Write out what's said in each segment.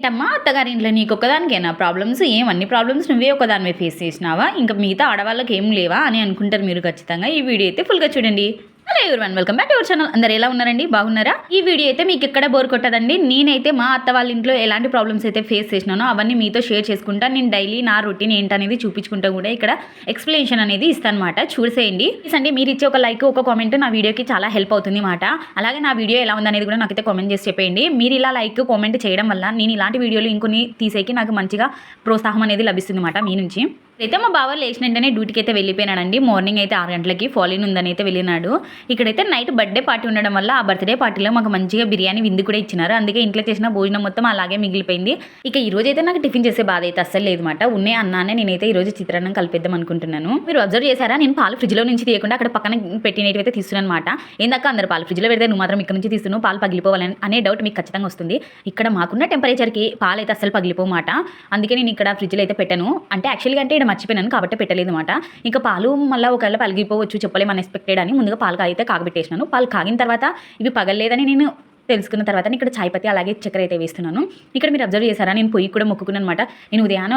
ఏంటమ్మా అత్తగారి ఇంట్లో నీకు ఒక్కదానికేనా ప్రాబ్లమ్స్? అన్ని ప్రాబ్లమ్స్ నువ్వే ఒకదానివే ఫేస్ చేసినావా? ఇంకా మిగతా ఆడవాళ్ళకి ఏం లేవా అని అనుకుంటారు మీరు ఖచ్చితంగా. ఈ వీడియో అయితే ఫుల్గా చూడండి. Hello everyone, welcome back to our channel. అందరు ఎలా ఉన్నారండి? బాగున్నారా? ఈ వీడియో అయితే మీకు ఎక్కడ బోర్ కొట్టదండి. నేనైతే మా అత్త వాళ్ళ ఇంట్లో ఎలాంటి ప్రాబ్లమ్స్ అయితే ఫేస్ చేసినానో అవన్నీ మీతో షేర్ చేసుకుంటా. నేను డైలీ నా రొటీన్ ఏంటనేది చూపించుకుంటా కూడా ఇక్కడ ఎక్స్ప్లెనేషన్ అనేది ఇస్తాను అనమాట. చూసేయండి. అండి మీరు ఇచ్చే ఒక లైక్, ఒక కామెంట్ నా వీడియోకి చాలా హెల్ప్ అవుతుంది మాట. అలాగే నా వీడియో ఎలా ఉందనేది కూడా నాకైతే కామెంట్ చేసి చెప్పేయండి. మీరు ఇలా లైక్ కామెంట్ చేయడం వల్ల నేను ఇలాంటి వీడియోలు ఇంకొన్ని తీసేకి నాకు మంచిగా ప్రోత్సాహం అనేది లభిస్తుంది మాట మీ నుంచి. అయితే మా బావ లేచిన వెంటనే డ్యూటీకి అయితే వెళ్ళిపోయినాడండి. మార్నింగ్ అయితే 6 గంటలకి ఫాలిన్ ఉందని అయితే వెళ్ళినాడు. ఇక్కడైతే నైట్ బర్త్డే పార్టీ ఉండడం వల్ల ఆ బర్త్డే పార్టీలో మాకు మంచిగా బిర్యానీ విందు కూడా ఇచ్చినారు. అందుకే ఇంట్లో చేసిన భోజనం మొత్తం అలాగే మిగిలిపోయింది. ఇక ఈ రోజు అయితే నాకు టిఫిన్ చేసే బాధ అయితే అస్సలు లేదు మాట. ఉన్నే అన్నానే నేనైతే ఈ రోజు చిత్రాన్నం కలిపేద్దాం అనుకుంటున్నాను. మీరు అబ్జర్వ్ చేశారా? నేను పాలు ఫ్రిడ్జ్లో నుంచి తీయకుండా అక్కడ పక్కన పెట్టినవి అయితే తీస్తున్నాను అనమాట. ఏందాక అందరు పాలు ఫ్రిడ్జ్లో పెడితే నువ్వు మాత్రం ఇక్కడ నుంచి తీస్తున్నావు, పాలు పగిలిపోవాలని అనే డౌట్ మీకు ఖచ్చితంగా వస్తుంది. ఇక్కడ మాకున్న టెంపరేచర్కి పాలు అయితే అస్సలు పగిలిపోమాట. అందుకే నేను ఇక్కడ ఫ్రిడ్జ్లో అయితే పెట్టాను. అంటే యాక్చువల్గా అంటే ఇక్కడ మర్చిపోయాను కాబట్టి పెట్టలేదు అనమాట. ఇంకా పాలు మళ్ళీ ఒకవేళ పలిగిపోవచ్చు, చెప్పలేము అన్ఎక్స్పెక్టెడ్ అని ముందుగా పాలు అయితే కాగబెట్టేసినాను. పాలు కాగిన తర్వాత ఇవి పగలలేదని నేను తెలుసుకున్న తర్వాత ఇక్కడ చాయ్ పత్తి అలాగే చక్కెర అయితే వేస్తున్నాను. ఇక్కడ మీరు అబ్జర్వ్ చేశారా? నేను పొయ్యి కూడా మొక్కుకున్నాను అనమాట. నేను ఉదయాన్నే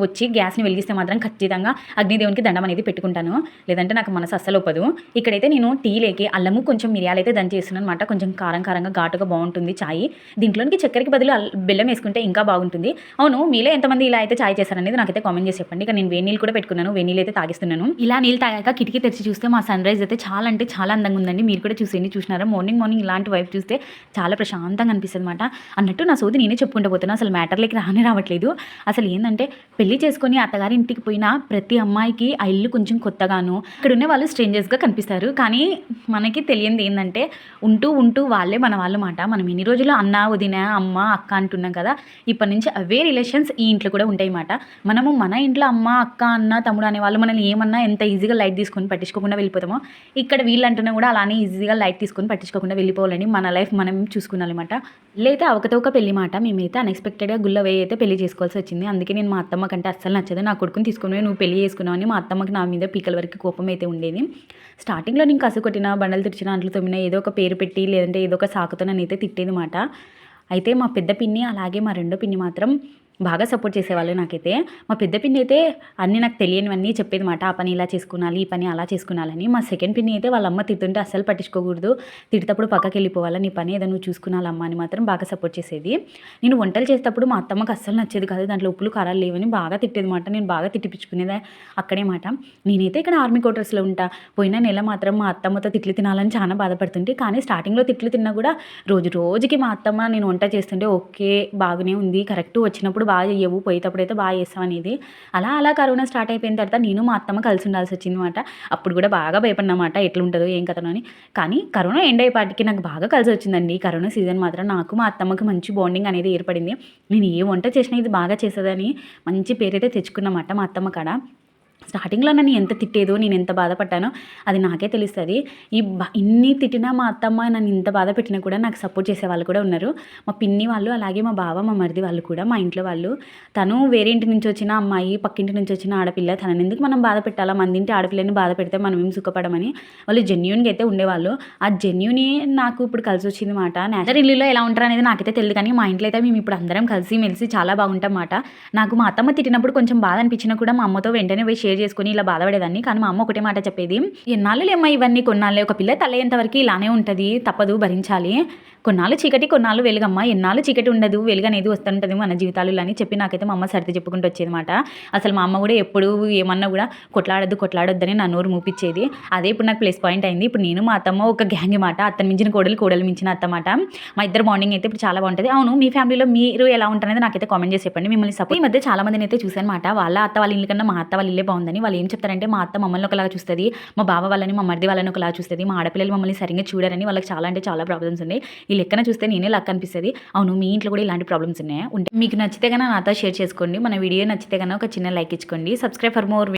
వచ్చి గ్యాస్ని వెలిగిస్తే మాత్రం ఖచ్చితంగా అగ్నిదేవునికి దండం అనేది పెట్టుకుంటాను, లేదంటే నాకు మనసు అస్సలు ఒప్పదు. ఇక్కడైతే నేను టీలోకి అల్లము కొంచెం మిరియాలు అయితే దంచేస్తున్నాను అనమాట. కొంచెం కారంగా ఘాటుగా బాగుంటుంది చాయ్. దీంట్లోనికి చక్కెరకి బదులు బెల్లం వేసుకుంటే ఇంకా బాగుంటుంది. అవును, మీలో ఎంతమంది ఇలా అయితే చాయ్ చేశారనేది నాకైతే కామెంట్ చేసి చెప్పండి. ఇక నేను వేడి నీళ్ళు కూడా పెట్టుకున్నాను, వేడి నీళ్ళు అయితే తాగిస్తున్నాను. ఇలా నీళ్ళు తాగాక కిటికీ తెరిచి చూస్తే మా సన్ రైజ్ అయితే చాలా అంటే చాలా అందంగా ఉందండి. మీరు కూడా చూసేయండి. చూసినారా? మార్నింగ్ ఇలాంటి వైపు చూస్తే చాలా ప్రశాంతంగా అనిపిస్తుంది అనమాట. అన్నట్టు నా సోది నేనే చెప్పుకుంటూ పోతున్నా, అసలు మ్యాటర్లకి రావట్లేదు. అసలు ఏంటంటే పెళ్లి చేసుకొని అత్తగారి ఇంటికి పోయిన ప్రతి అమ్మాయికి ఆ ఇల్లు కొంచెం కొత్తగాను, ఇక్కడ ఉన్న వాళ్ళు స్ట్రేంజర్స్గా కనిపిస్తారు. కానీ మనకి తెలియంది ఏంటంటే ఉంటూ వాళ్ళే మన వాళ్ళు మాట. మనం ఎన్ని రోజులు అన్న, వదిన, అమ్మ, అక్క అంటున్నాం కదా, ఇప్పటి నుంచి అవే రిలేషన్స్ ఈ ఇంట్లో కూడా ఉంటాయి మాట. మనము మన ఇంట్లో అమ్మ, అక్క, అన్న, తమ్ముడు అనే వాళ్ళు మనల్ని ఏమన్నా ఎంత ఈజీగా లైట్ తీసుకొని పట్టించుకోకుండా వెళ్ళిపోతామో, ఇక్కడ వీళ్ళు అంటున్నా కూడా అలానే ఈజీగా లైట్ తీసుకొని పట్టించుకోకుండా వెళ్ళిపోవాలని మన లైఫ్ మనం చూసుకున్నామన్నమాట. పెళ్ళైతే అవకతవక పెళ్లి మాట. మేమైతే అన్ఎక్స్పెక్టెడ్గా గుళ్ళ వేయి అయితే పెళ్లి చేసుకోవాల్సి వచ్చింది. అందుకే నేను మా అత్తమ్మ కంటే అస్సలు నచ్చదు. నా కొడుకుని తీసుకుని నువ్వు పెళ్లి చేసుకున్నావు అని మా అత్తమ్మకి నా మీద పీకల వరకు కోపం అయితే ఉండేది. స్టార్టింగ్లో నేను కసు కొట్టిన, బండలు తెరిచిన, అంట్లు తొమ్మిన, ఏదో ఒక పేరు పెట్టి లేదంటే ఏదో ఒక సాకుతో నన్ను అయితే తిట్టేది మాట. అయితే మా పెద్ద పిన్ని అలాగే మా రెండో పిన్ని మాత్రం బాగా సపోర్ట్ చేసేవాళ్ళు నాకైతే. మా పెద్ద పిన్ని అయితే అన్నీ నాకు తెలియనివన్నీ చెప్పేది మాట. ఆ పని ఇలా చేసుకున్నాలి, ఈ పని అలా చేసుకున్నాలని. మా సెకండ్ పిన్ని అయితే వాళ్ళ అమ్మ తిడుతుంటే అస్సలు పట్టించుకోకూడదు, తిడేటప్పుడు పక్కకి వెళ్ళిపోవాలా, నీ పని ఏదో నువ్వు చూసుకున్నాలమ్మ అని మాత్రం బాగా సపోర్ట్ చేసేది. నేను వంటలు చేసేటప్పుడు మా అత్తమ్మకి అస్సలు నచ్చేది కాదు, దాంట్లో ఉప్పులు కారాలు లేవని బాగా తిట్టేది మాట. నేను బాగా తిట్టిపించుకునేది అక్కడే మాట. నేనైతే ఇక్కడ ఆర్మీ క్వార్టర్స్లో ఉంటా. పోయిన నెల మాత్రం మా అత్తమ్మతో తిట్లు తినాలని చాలా బాధపడుతుంటే, కానీ స్టార్టింగ్లో తిట్లు తిన్నా కూడా రోజుకి మా అత్తమ్మ నేను వంట చేస్తుంటే ఓకే బాగానే ఉంది, కరెక్ట్ వచ్చినప్పుడు బాగా చెయ్యవు, పోయేటప్పుడు అయితే బాగా చేస్తాం అనేది. అలా కరోనా స్టార్ట్ అయిపోయిన తర్వాత నేను మా అత్తమ్మ కలిసి ఉండాల్సి వచ్చింది అనమాట. అప్పుడు కూడా బాగా భయపడినమాట, ఎట్లుంటుందో ఏం కథనో అని. కానీ కరోనా ఎండ్ అయ్యేపాటికి నాకు బాగా కలిసి వచ్చిందండి. కరోనా సీజన్ మాత్రం నాకు మా అత్తమ్మకి మంచి బాండింగ్ అనేది ఏర్పడింది. నేను ఏ వంట చేసినా ఇది బాగా చేసేదని మంచి పేరైతే తెచ్చుకున్నమాట మా అత్తమ్మ కాడ. స్టార్టింగ్లో నన్ను ఎంత తిట్టేదో, నేను ఎంత బాధపడ్డానో అది నాకే తెలుస్తుంది. ఇన్ని తిట్టినా మా అత్తమ్మ నన్ను ఇంత బాధ పెట్టినా కూడా నాకు సపోర్ట్ చేసే వాళ్ళు కూడా ఉన్నారు. మా పిన్ని వాళ్ళు, అలాగే మా బావ, మా మరిది వాళ్ళు కూడా, మా ఇంట్లో వాళ్ళు. తను వేరే ఇంటి నుంచి వచ్చిన అమ్మాయి, పక్కింటి నుంచి వచ్చిన ఆడపిల్ల, తనని ఎందుకు మనం బాధ పెట్టాలా, మన ఇంటి ఆడపిల్లని బాధ పెడితే మనం ఏం సుఖపడమని వాళ్ళు జెన్యూన్గా అయితే ఉండేవాళ్ళు. ఆ జెన్యూనే నాకు ఇప్పుడు కలిసి వచ్చింది మాట. నేచర్ ఇల్లులో ఎలా ఉంటారు అనేది నాకైతే తెలియదు, కానీ మా ఇంట్లో అయితే మేము ఇప్పుడు అందరం కలిసి మెలిసి చాలా బాగుంటాం మాట. నాకు మా అత్తమ్మ తిట్టినప్పుడు కొంచెం బాధ అనిపించినా కూడా మా అమ్మతో వెంటనే పోయి షేర్ చేసుకుని ఇలా బాధపడేదాన్ని. కానీ మా అమ్మ ఒకటే మాట చెప్పేది, ఎన్నాళ్ళు లేమ్మా ఇవన్నీ, కొన్నాళ్ళే, ఒక పిల్ల తల్లేంత వరకు ఇలానే ఉంటుంది, తప్పదు భరించాలి, కొన్నాళ్ళు చీకటి కొన్నాళ్ళు వెలుగమ్మ, ఎన్నాళ్ళు చీకటి ఉండదు, వెలుగు అనేది వస్తుంటుంది మన జీవితాలు అని చెప్పి నాకైతే మా అమ్మ సర్ది చెప్పుకుంటూ వచ్చేది మాట. అసలు మా అమ్మ కూడా ఎప్పుడు ఏమన్నా కూడా కొట్లాడొద్దని నా నోరు మూపించేది. అదే ఇప్పుడు నాకు ప్లస్ పాయింట్ అయింది. ఇప్పుడు నేను మా అత్తమ్మ ఒక గ్యాంగ్ మాట. అత్తని మించిన కోడలు మించిన అత్త మాట. మా ఇద్దరు బాండింగ్ అయితే ఇప్పుడు చాలా బాగుంటుంది. అవును, మీ ఫ్యామిలీలో మీరు ఎలా ఉంటారనేది నాకైతే కామెంట్ చేసి చెప్పండి. మిమ్మల్ని సపోర్ట్ ఈ మధ్య చాలా మందిని అయితే చూసాను మాట. వాళ్ళ అత్త వాళ్ళ ఇల్లు కన్నా మా అత్త వాళ్ళ ఇల్లే బాగుందని. వాళ్ళు ఏం చెప్తారంటే, మా అత్త మమ్మల్ని ఒకలాగా చూస్తుంది, మా బావ వాళ్ళని, మా మరిది వాళ్ళని ఒకలా చూస్తుంది, మా ఆడపిల్లలు మమ్మల్ని సరిగ్గా చూడరని వాళ్ళకి చాలా అంటే చాలా ప్రాబ్లమ్స్ ఉన్నాయి. ఈ లెక్కన చూస్తే నేనే లక్ అనిపిస్తుంది. అవును, మీ ఇంట్లో కూడా ఇలాంటి ప్రాబ్లమ్స్ ఉన్నాయా? ఉంటే మీకు నచ్చితే కన్నా నాతో షేర్ చేసుకోండి. మన వీడియో నచ్చితే కన్నా ఒక చిన్న లైక్ ఇచ్చుకోండి. Subscribe for more.